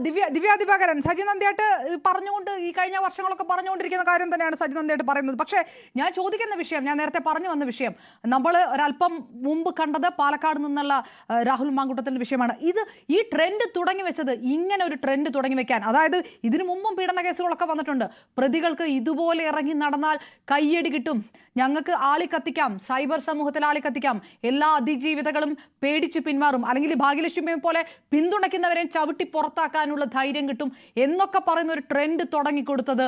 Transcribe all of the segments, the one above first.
ദിവ്യ ദിവാകരൻ, സജി നന്ദിയായിട്ട് പറഞ്ഞുകൊണ്ട് ഈ കഴിഞ്ഞ വർഷങ്ങളൊക്കെ പറഞ്ഞുകൊണ്ടിരിക്കുന്ന കാര്യം തന്നെയാണ് സജി നന്ദിയായിട്ട് പറയുന്നത്. പക്ഷേ ഞാൻ ചോദിക്കുന്ന വിഷയം, ഞാൻ നേരത്തെ പറഞ്ഞു വന്ന വിഷയം, നമ്മൾ ഒരല്പം മുമ്പ് കണ്ടത് പാലക്കാട് നിന്നുള്ള രാഹുൽ മാങ്കൂട്ടത്തിൻ്റെ വിഷയമാണ്. ഈ ട്രെൻഡ് തുടങ്ങി വെച്ചത്, ഇങ്ങനെ ഒരു ട്രെൻഡ് തുടങ്ങി വെക്കാൻ, അതായത് ഇതിനു മുമ്പും പീഡന കേസുകളൊക്കെ വന്നിട്ടുണ്ട്. പ്രതികൾക്ക് ഇതുപോലെ ഇറങ്ങി നടന്നാൽ കയ്യടി കിട്ടും, ഞങ്ങൾക്ക് ആളി കത്തിക്കാം, സൈബർ സമൂഹത്തിൽ ആളി കത്തിക്കാം, എല്ലാ അതിജീവിതകളും പേടിച്ചു പിന്മാറും, അല്ലെങ്കിൽ ഭാഗ്യലക്ഷ്മിയെ പോലെ പിന്തുണയ്ക്കുന്നവരെ ചവിട്ടി പുറത്താക്കാനുള്ള ധൈര്യം കിട്ടും എന്നൊക്കെ പറയുന്ന ഒരു ട്രെൻഡ് തുടങ്ങിക്കൊടുത്തത്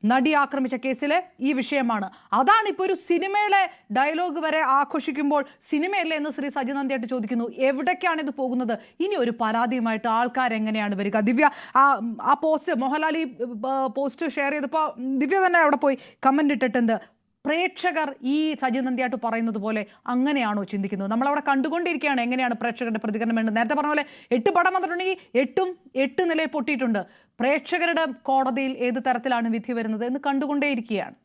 നടി ആക്രമിച്ച കേസിലെ ഈ വിഷയമാണ്. അതാണ് ഇപ്പോൾ ഒരു സിനിമയിലെ ഡയലോഗ് വരെ ആഘോഷിക്കുമ്പോൾ സിനിമയല്ലേ എന്ന് ശ്രീ സജി നന്ദിയായിട്ട് ചോദിക്കുന്നു. എവിടേക്കാണ് ഇത് പോകുന്നത്? ഇനി ഒരു പരാതിയുമായിട്ട് ആൾക്കാരെങ്ങനെയാണ് വരിക? ദിവ്യ, ആ പോസ്റ്റ്, മോഹൻലാൽ ഈ പോസ്റ്റ് ഷെയർ ചെയ്തപ്പോൾ ദിവ്യ തന്നെ അവിടെ പോയി കമന്റ് ഇട്ടിട്ടുണ്ട്. പ്രേക്ഷകർ ഈ സജി നന്ദിയായിട്ട് പറയുന്നത് പോലെ അങ്ങനെയാണോ ചിന്തിക്കുന്നത്? നമ്മളവിടെ കണ്ടുകൊണ്ടിരിക്കുകയാണ് എങ്ങനെയാണ് പ്രേക്ഷകരുടെ പ്രതികരണം വേണ്ടത്. നേരത്തെ പറഞ്ഞ പോലെ 8 പടം വന്നിട്ടുണ്ടെങ്കിൽ 8 നിലയിൽ പൊട്ടിയിട്ടുണ്ട്. പ്രേക്ഷകരുടെ കോടതിയിൽ ഏത് തരത്തിലാണ് വിധി വരുന്നത് എന്ന് കണ്ടുകൊണ്ടേയിരിക്കുകയാണ്.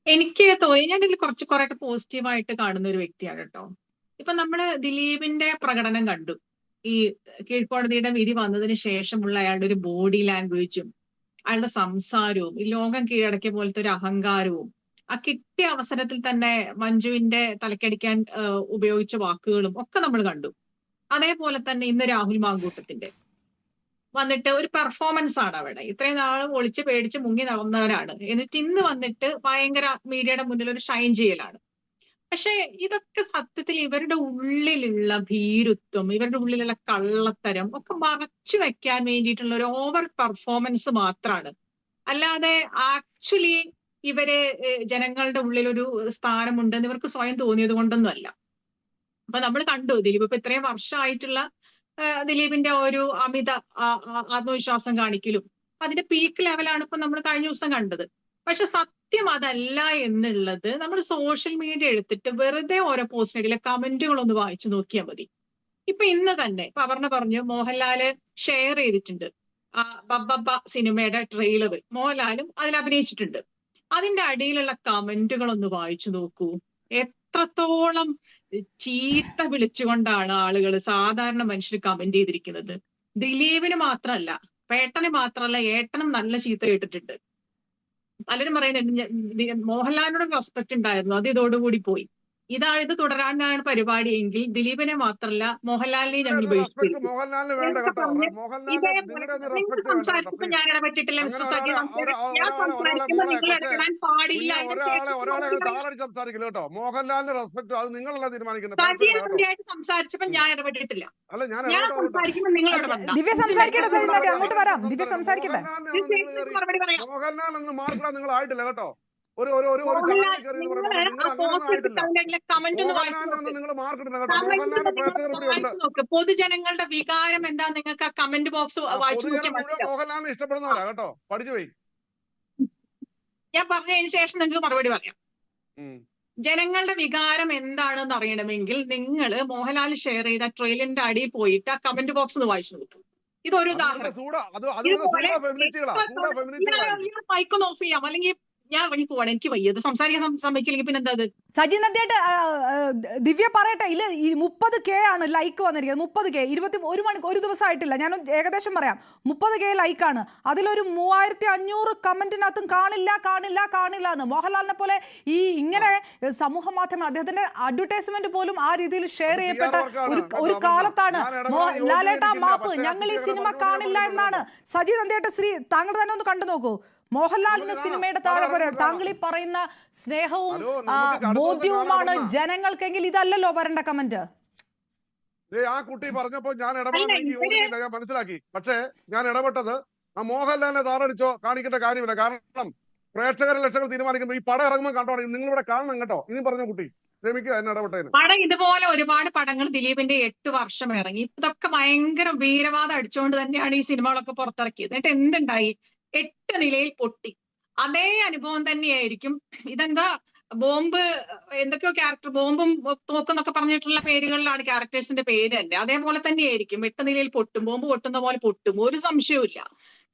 എനിക്ക് തോന്നി, ഞാൻ ഇതിൽ കുറെയൊക്കെ പോസിറ്റീവായിട്ട് കാണുന്ന ഒരു വ്യക്തിയാണ് കേട്ടോ. ഇപ്പൊ നമ്മള് ദിലീപിന്റെ പ്രകടനം കണ്ടു. ഈ കീഴ്ക്കോടതിയുടെ വിധി വന്നതിന് ശേഷമുള്ള അയാളുടെ ഒരു ബോഡി ലാംഗ്വേജും അയാളുടെ സംസാരവും, ഈ ലോകം കീഴടക്കിയ പോലത്തെ ഒരു അഹങ്കാരവും, ആ കിട്ടിയ അവസരത്തിൽ തന്നെ മഞ്ജുവിന്റെ തലക്കടിക്കാൻ ഉപയോഗിച്ച വാക്കുകളും ഒക്കെ നമ്മൾ കണ്ടു. അതേപോലെ തന്നെ ഇന്ന് രാഹുൽ മാങ്കൂട്ടത്തിന്റെ വന്നിട്ട് ഒരു പെർഫോമൻസ് ആണ് അവിടെ. ഇത്രയും നാൾ ഒളിച്ച് പേടിച്ച് മുങ്ങി നടന്നവരാണ്, എന്നിട്ട് ഇന്ന് വന്നിട്ട് ഭയങ്കര മീഡിയയുടെ മുന്നിൽ ഒരു ഷൈൻ ചെയ്യലാണ്. പക്ഷെ ഇതൊക്കെ സത്യത്തിൽ ഇവരുടെ ഉള്ളിലുള്ള ഭീരുത്വം, ഇവരുടെ ഉള്ളിലുള്ള കള്ളത്തരം ഒക്കെ മറച്ചു വെക്കാൻ വേണ്ടിയിട്ടുള്ള ഒരു ഓവർ പെർഫോമൻസ് മാത്രമാണ്. അല്ലാതെ ആക്ച്വലി ഇവര് ജനങ്ങളുടെ ഉള്ളിൽ ഒരു സ്ഥാനമുണ്ടെന്ന് ഇവർക്ക് സ്വയം തോന്നിയത് കൊണ്ടൊന്നും അല്ല. അപ്പൊ നമ്മൾ കണ്ടു ദിലീപ് ഇപ്പൊ ഇത്രയും വർഷമായിട്ടുള്ള ദിലീപിന്റെ ഒരു അമിത ആത്മവിശ്വാസം കാണിക്കലും അതിന്റെ പീക്ക് ലെവലാണ് ഇപ്പൊ നമ്മൾ കഴിഞ്ഞ ദിവസം കണ്ടത്. പക്ഷെ സത്യം അതല്ല എന്നുള്ളത് നമ്മൾ സോഷ്യൽ മീഡിയ എടുത്തിട്ട് വെറുതെ ഓരോ പോസ്റ്റിനിടയിലെ കമന്റുകളൊന്ന് വായിച്ചു നോക്കിയാൽ മതി. ഇപ്പൊ ഇന്ന് തന്നെ ഇപ്പൊ അപർണ പറഞ്ഞു മോഹൻലാല് ഷെയർ ചെയ്തിട്ടുണ്ട് ബബ്ബ സിനിമയുടെ ട്രെയിലർ, മോഹൻലാലും അതിൽ അഭിനയിച്ചിട്ടുണ്ട്. അതിന്റെ അടിയിലുള്ള കമന്റുകളൊന്ന് വായിച്ചു നോക്കൂ. എത്രത്തോളം ചീത്ത വിളിച്ചുകൊണ്ടാണ് ആളുകൾ, സാധാരണ മനുഷ്യർ കമന്റ് ചെയ്തിരിക്കുന്നത്. ദിലീപിന് മാത്രമല്ല, പേട്ടന് മാത്രമല്ല, ഏട്ടനും നല്ല ചീത്ത കേട്ടിട്ടുണ്ട്. പലരും പറയുന്നുണ്ട് മോഹൻലാലിനോട് റെസ്പെക്ട് ഉണ്ടായിരുന്നു, അത് ഇതോടുകൂടി പോയി. ഇത് തുടരാനാണ് പരിപാടി എങ്കിൽ ദിലീപിനെ മാത്രമല്ല മോഹൻലാലിനെ ഞങ്ങൾ സംസാരിച്ചപ്പോൾ ഞാൻ ഇടപെട്ടിട്ടില്ല. മിസ്റ്റർ സജി, ഞാൻ സംസാരിക്കുമ്പോൾ നിങ്ങൾ ഇടപെടാൻ പാടില്ല. സജീവമായിട്ട് സംസാരിച്ചപ്പോൾ ഞാൻ ഇടപെട്ടിട്ടില്ല. ഞാൻ സംസാരിക്കുമ്പോൾ നിങ്ങൾ ഇടപെടണം. മറുപടി പറയാം. നിങ്ങളായിട്ടില്ല കേട്ടോ. പൊതുജനങ്ങളുടെ വികാരം എന്താ നിങ്ങൾക്ക് ആ കമന്റ് ബോക്സ് വായിച്ചു നോക്കിയാൽ ഇഷ്ടപ്പെടുന്നവരാ കേട്ടോ. പഠിച്ചു പോയി. ഞാൻ പറഞ്ഞതിന് ശേഷം നിങ്ങൾക്ക് മറുപടി പറയാം. ജനങ്ങളുടെ വികാരം എന്താണെന്ന് അറിയണമെങ്കിൽ നിങ്ങൾ മോഹൻലാൽ ഷെയർ ചെയ്ത ട്രെയിലറിന്റെ അടിയിൽ പോയിട്ട് ആ കമന്റ് ബോക്സ് ഒന്ന് വായിച്ചു നോക്കും. ഇതൊരു ഉദാഹരണം. മൈക്കൊന്ന് ഓഫ് ചെയ്യാം, അല്ലെങ്കിൽ ഞാൻ വഴി പോവാണ്, എനിക്ക് വയ്യത് സംസാരിക്കാൻ സമ്മതിക്കില്ലെങ്കിൽ പിന്നെ എന്താ? സജി നന്ദിയായിട്ട് ദിവ്യ പറയട്ടെ, ഇല്ല 30K ആണ് ലൈക്ക് വന്നിരിക്കുന്നത്. 30K 21 മണിക്കൂർ, ഒരു ദിവസമായിട്ടില്ല. ഞാൻ ഏകദേശം പറയാം, 30K ലൈക്കാണ്. അതിലൊരു 3500 കമന്റിനകത്തും കാണില്ല എന്ന്. മോഹൻലാലിനെ പോലെ ഈ ഇങ്ങനെ സമൂഹ മാധ്യമങ്ങൾ, അദ്ദേഹത്തിന്റെ അഡ്വർടൈസ്മെന്റ് പോലും ആ രീതിയിൽ ഷെയർ ചെയ്യപ്പെട്ട ഒരു കാലത്താണ്. ലാലേട്ടാ മാപ്പ്, ഞങ്ങൾ ഈ സിനിമ കാണില്ല എന്നാണ്. സജി നന്ദിയായിട്ട് താങ്കൾ തന്നെ ഒന്ന് കണ്ടു നോക്കൂ. മോഹൻലാലിന് സിനിമയുടെ താഴെ പോലെ താങ്കൾ ഈ പറയുന്ന സ്നേഹവും ബോധ്യവുമാണ് ജനങ്ങൾക്കെങ്കിൽ ഇതല്ലല്ലോ വരേണ്ട കമന്റ്. ആ കുട്ടി പറഞ്ഞപ്പോ ഞാൻ ഇടപെടാൻ ഞാൻ മനസ്സിലാക്കി. പക്ഷേ ഞാൻ ഇടപെട്ടത് ആ മോഹൻലാലിനെ താറടിച്ചോ കാണിക്കേണ്ട കാര്യമില്ല. കാരണം പ്രേക്ഷകരെ ലക്ഷങ്ങൾ തീരുമാനിക്കുമ്പോൾ ഈ പടം ഇറങ്ങുമ്പോൾ കണ്ടോ, നിങ്ങളിവിടെ കാണണം കേട്ടോ. ഇനി പറഞ്ഞ കുട്ടി ക്ഷമിക്കുക എന്നെ ഇടപെട്ടതിന്. പടം ഇതുപോലെ ഒരുപാട് പടങ്ങൾ ദിലീപിന്റെ 8 വർഷം ഇറങ്ങി. ഇതൊക്കെ ഭയങ്കര വീരവാദം അടിച്ചുകൊണ്ട് തന്നെയാണ് ഈ സിനിമകളൊക്കെ പുറത്തിറക്കിയത്. എന്നിട്ട് എന്തുണ്ടായി? 8 നിലയിൽ പൊട്ടി. അതേ അനുഭവം തന്നെയായിരിക്കും. ഇതെന്താ ബോംബ്, എന്തൊക്കെയോ ക്യാരക്ടർ, ബോംബും തോക്കെന്നൊക്കെ പറഞ്ഞിട്ടുള്ള പേരുകളിലാണ് ക്യാരക്ടേഴ്സിന്റെ പേര് തന്നെ. അതേപോലെ തന്നെയായിരിക്കും. 8 നിലയിൽ പൊട്ടും, ബോംബ് പൊട്ടുന്ന പോലെ പൊട്ടും, ഒരു സംശയവുമില്ല.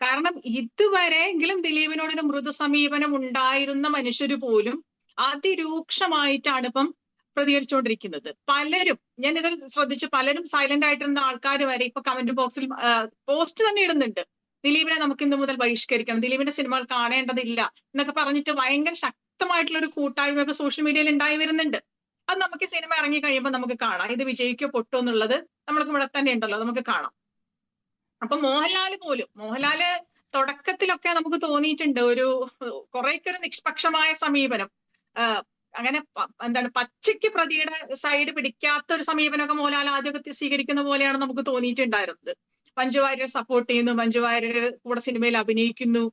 കാരണം ഇതുവരെയെങ്കിലും ദിലീപിനോടൊരു മൃദു സമീപനം ഉണ്ടായിരുന്ന മനുഷ്യര് പോലും അതിരൂക്ഷമായിട്ടാണ് ഇപ്പം പ്രതികരിച്ചുകൊണ്ടിരിക്കുന്നത്. പലരും, ഞാൻ ഇത് ശ്രദ്ധിച്ചു, പലരും സൈലന്റ് ആയിട്ടിരുന്ന ആൾക്കാർ വരെ ഇപ്പൊ കമന്റ് ബോക്സിൽ പോസ്റ്റ് തന്നെ ഇടുന്നുണ്ട്. ദിലീപിനെ നമുക്ക് ഇന്ന് മുതൽ ബഹിഷ്കരിക്കണം, ദിലീപിന്റെ സിനിമകൾ കാണേണ്ടതില്ല എന്നൊക്കെ പറഞ്ഞിട്ട് ഭയങ്കര ശക്തമായിട്ടുള്ള ഒരു കൂട്ടായ്മയൊക്കെ സോഷ്യൽ മീഡിയയിൽ ഉണ്ടായി വരുന്നുണ്ട്. അത് നമുക്ക് സിനിമ ഇറങ്ങി കഴിയുമ്പോൾ നമുക്ക് കാണാം. ഇത് വിജയിക്കോ പൊട്ടോ എന്നുള്ളത് നമ്മൾക്ക് ഇവിടെ തന്നെ ഉണ്ടല്ലോ, നമുക്ക് കാണാം. അപ്പൊ മോഹൻലാല് തുടക്കത്തിലൊക്കെ നമുക്ക് തോന്നിയിട്ടുണ്ട് ഒരു കുറേയൊക്കെ ഒരു നിഷ്പക്ഷമായ സമീപനം, അങ്ങനെ എന്താണ് പച്ചയ്ക്ക് പ്രതിയുടെ സൈഡ് പിടിക്കാത്ത ഒരു സമീപനമൊക്കെ മോഹൻലാൽ ആദ്യമൊക്കെ സ്വീകരിക്കുന്ന പോലെയാണ് നമുക്ക് തോന്നിയിട്ടുണ്ടായിരുന്നത്. മഞ്ജു വാര്യരെ സപ്പോർട്ട് ചെയ്യുന്നു, മഞ്ജു വാര്യർ കൂടെ സിനിമയിൽ അഭിനയിക്കുന്നു.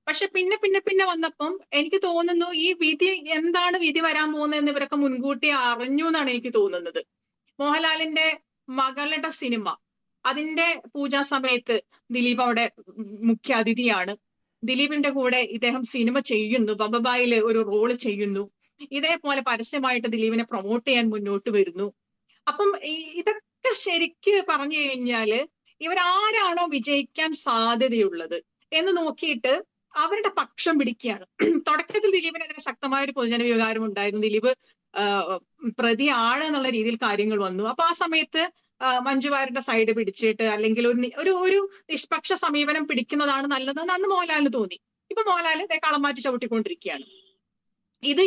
പക്ഷെ പിന്നെ വന്നപ്പം എനിക്ക് തോന്നുന്നു ഈ വിധി, എന്താണ് വിധി വരാൻ പോകുന്നതെന്ന് ഇവരൊക്കെ മുൻകൂട്ടി അറിഞ്ഞു എന്നാണ് എനിക്ക് തോന്നുന്നത്. മോഹൻലാലിന്റെ മകളുടെ സിനിമ, അതിന്റെ പൂജാ സമയത്ത് ദിലീപ് അവിടെ മുഖ്യ അതിഥിയാണ്. ദിലീപിന്റെ കൂടെ ഇദ്ദേഹം സിനിമ ചെയ്യുന്നു, ബബബായില് ഒരു റോള് ചെയ്യുന്നു. ഇതേപോലെ പരസ്യമായിട്ട് ദിലീപിനെ പ്രൊമോട്ട് ചെയ്യാൻ മുന്നോട്ട് വരുന്നു. അപ്പം ഇതൊക്കെ ശരിക്ക് പറഞ്ഞു കഴിഞ്ഞാല് ഇവരാരാണോ വിജയിക്കാൻ സാധ്യതയുള്ളത് എന്ന് നോക്കിയിട്ട് അവരുടെ പക്ഷം പിടിക്കുകയാണ്. തുടക്കത്തിൽ ദിലീപിനെതിരെ ശക്തമായ ഒരു പൊതുജന വികാരം ഉണ്ടായിരുന്നു. ദിലീപ് പ്രതിയാണ് എന്നുള്ള രീതിയിൽ കാര്യങ്ങൾ വന്നു. അപ്പൊ ആ സമയത്ത് മഞ്ജു വാര്യരുടെ സൈഡ് പിടിച്ചിട്ട് അല്ലെങ്കിൽ ഒരു നിഷ്പക്ഷ സമീപനം പിടിക്കുന്നതാണ് നല്ലതെന്ന് അന്ന് മോഹൻലാലിന് തോന്നി. ഇപ്പൊ മോഹൻലാൽ കളം മാറ്റി ചവിട്ടിക്കൊണ്ടിരിക്കുകയാണ്. ഇത്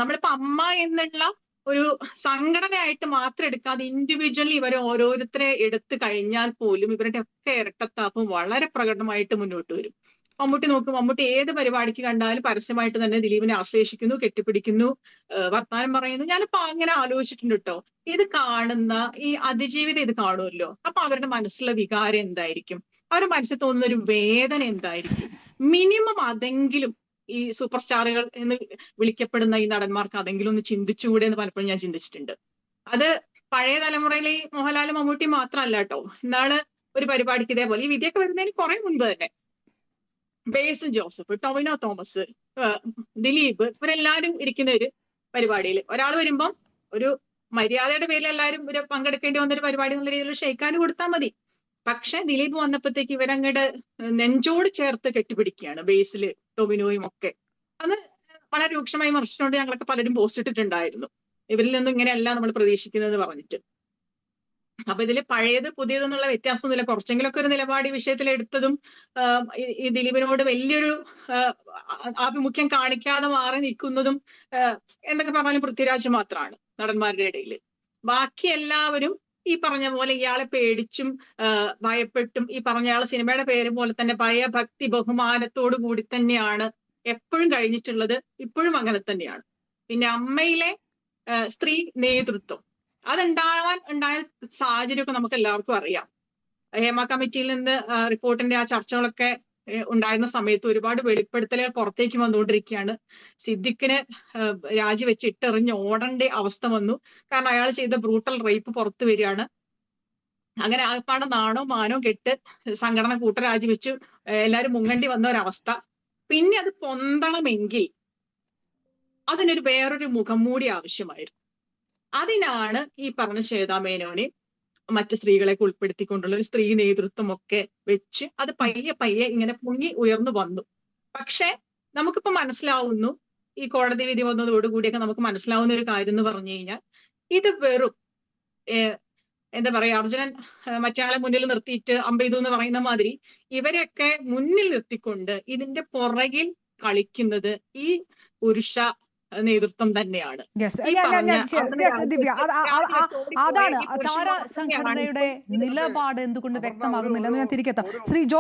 നമ്മളിപ്പോ അമ്മ എന്നുള്ള ഒരു സംഘടനയായിട്ട് മാത്രം എടുക്കാതെ ഇൻഡിവിജ്വലി ഇവരെ ഓരോരുത്തരെ എടുത്തു കഴിഞ്ഞാൽ പോലും ഇവരുടെ ഒക്കെ ഇരട്ടത്താപ്പും വളരെ പ്രകടമായിട്ട് മുന്നോട്ട് വരും. മമ്മൂട്ടി നോക്കും, മമ്മൂട്ടി ഏത് പരിപാടിക്ക് കണ്ടാലും പരസ്യമായിട്ട് തന്നെ ദിലീപിനെ ആശ്ലേഷിക്കുന്നു, കെട്ടിപ്പിടിക്കുന്നു, വർത്താനം പറയുന്നു. ഞാനിപ്പോ അങ്ങനെ ആലോചിച്ചിട്ടുണ്ട് കേട്ടോ. ഇത് കാണുന്ന ഈ അതിജീവിതം ഇത് കാണുമല്ലോ, അപ്പൊ അവരുടെ മനസ്സിലുള്ള വികാരം എന്തായിരിക്കും, അവരുടെ മനസ്സിൽ തോന്നുന്ന ഒരു വേദന എന്തായിരിക്കും? മിനിമം അതെങ്കിലും ഈ സൂപ്പർ സ്റ്റാറുകൾ എന്ന് വിളിക്കപ്പെടുന്ന ഈ നടന്മാർക്ക് അതെങ്കിലും ഒന്ന് ചിന്തിച്ചുകൂടെ എന്ന് പലപ്പോഴും ഞാൻ ചിന്തിച്ചിട്ടുണ്ട്. അത് പഴയ തലമുറയിലെ മോഹൻലാലും മമ്മൂട്ടി മാത്രമല്ല കേട്ടോ. ഇന്നാള് ഒരു പരിപാടിക്ക് ഇതേപോലെ ഈ വിധിയൊക്കെ വരുന്നതിന് കുറെ മുൻപ് തന്നെ ബേസിൽ ജോസഫ്, ടൊവിനോ തോമസ്, ദിലീപ്, ഇവരെല്ലാരും ഇരിക്കുന്ന ഒരു പരിപാടിയിൽ ഒരാൾ വരുമ്പം ഒരു മര്യാദയുടെ പേരിൽ എല്ലാവരും ഒരു പങ്കെടുക്കേണ്ടി വന്നൊരു പരിപാടി എന്നുള്ള രീതിയിൽ ഷെയ്ക്കാൻ കൊടുത്താൽ മതി. പക്ഷെ ദിലീപ് വന്നപ്പോഴത്തേക്ക് ഇവരങ്ങട് നെഞ്ചോട് ചേർത്ത് കെട്ടിപ്പിടിക്കുകയാണ്, ബേസില് ടൊവിനോയും ഒക്കെ. അത് വളരെ രൂക്ഷമായി വിമർശിച്ചുകൊണ്ട് ഞങ്ങളൊക്കെ പലരും പോസ്റ്റ് ഇട്ടിട്ടുണ്ടായിരുന്നു, ഇവരിൽ നിന്നും ഇങ്ങനെയല്ല നമ്മൾ പ്രതീക്ഷിക്കുന്നത് പറഞ്ഞിട്ട്. അപ്പൊ ഇതില് പഴയത് പുതിയതെന്നുള്ള വ്യത്യാസമൊന്നുമില്ല. കുറച്ചെങ്കിലൊക്കെ ഒരു നിലപാട് ഈ വിഷയത്തിൽ എടുത്തതും ഈ ദിലീപിനോട് വലിയൊരു ആഭിമുഖ്യം കാണിക്കാതെ മാറി നിൽക്കുന്നതും എന്തൊക്കെ പറഞ്ഞാലും പൃഥ്വിരാജ് മാത്രമാണ് നടന്മാരുടെ ഇടയിൽ. ബാക്കി എല്ലാവരും ഈ പറഞ്ഞ പോലെ ഇയാളെ പേടിച്ചും ഭയപ്പെട്ടും, ഈ പറഞ്ഞയാളെ സിനിമയുടെ പേര് പോലെ തന്നെ ഭയഭക്തി ബഹുമാനത്തോടു കൂടി തന്നെയാണ് എപ്പോഴും കഴിഞ്ഞിട്ടുള്ളത്, ഇപ്പോഴും അങ്ങനെ തന്നെയാണ്. പിന്നെ അമ്മയിലെ സ്ത്രീ നേതൃത്വം ഉണ്ടായ സാഹചര്യമൊക്കെ നമുക്ക് എല്ലാവർക്കും അറിയാം. ഹേമ കമ്മിറ്റിയിൽ നിന്ന് റിപ്പോർട്ടിന്റെ ആ ചർച്ചകളൊക്കെ ഉണ്ടായിരുന്ന സമയത്ത് ഒരുപാട് വെളിപ്പെടുത്തലുകൾ പുറത്തേക്ക് വന്നുകൊണ്ടിരിക്കുകയാണ്. സിദ്ദിഖിന് രാജിവെച്ച് ഇട്ടെറിഞ്ഞ് ഓടേണ്ട അവസ്ഥ വന്നു. കാരണം അയാൾ ചെയ്ത ബ്രൂട്ടൽ റേപ്പ് പുറത്തു വരികയാണ്. അങ്ങനെ ആകപ്പാടെ നാണോ മാനോ കെട്ട് സംഘടന രാജിവെച്ചു എല്ലാവരും മുങ്ങണ്ടി വന്ന ഒരവസ്ഥ. പിന്നെ അത് പൊന്തണമെങ്കിൽ അതിനൊരു വേറൊരു മുഖം മൂടി ആവശ്യമായിരുന്നു. അതിനാണ് ഈ പറഞ്ഞ ശ്വേതാ മേനോനെ മറ്റ് സ്ത്രീകളെയൊക്കെ ഉൾപ്പെടുത്തിക്കൊണ്ടുള്ള ഒരു സ്ത്രീ നേതൃത്വം ഒക്കെ വെച്ച് അത് പയ്യെ ഇങ്ങനെ പൊങ്ങി ഉയർന്നു വന്നു. പക്ഷെ നമുക്കിപ്പോ മനസ്സിലാവുന്നു, ഈ കോടതി വിധി വന്നതോടുകൂടിയൊക്കെ നമുക്ക് മനസ്സിലാവുന്ന ഒരു കാര്യം എന്ന് പറഞ്ഞു കഴിഞ്ഞാൽ ഇത് വെറും എന്താ പറയാ, അർജുനൻ മറ്റയാളെ മുന്നിൽ നിർത്തിയിട്ട് അമ്പെയ്തു എന്ന് പറയുന്ന മാതിരി ഇവരെയൊക്കെ മുന്നിൽ നിർത്തിക്കൊണ്ട് ഇതിന്റെ പുറകിൽ കളിക്കുന്നത് ഈ പുരുഷ നേതൃത്വം തന്നെയാണ്. ദിവ്യ, അതാണ് താര സംഘടനയുടെ നിലപാട് എന്തുകൊണ്ട് വ്യക്തമാകുന്നില്ല എന്ന് ഞാൻ തിരികെത്താം. ശ്രീ ജോസ്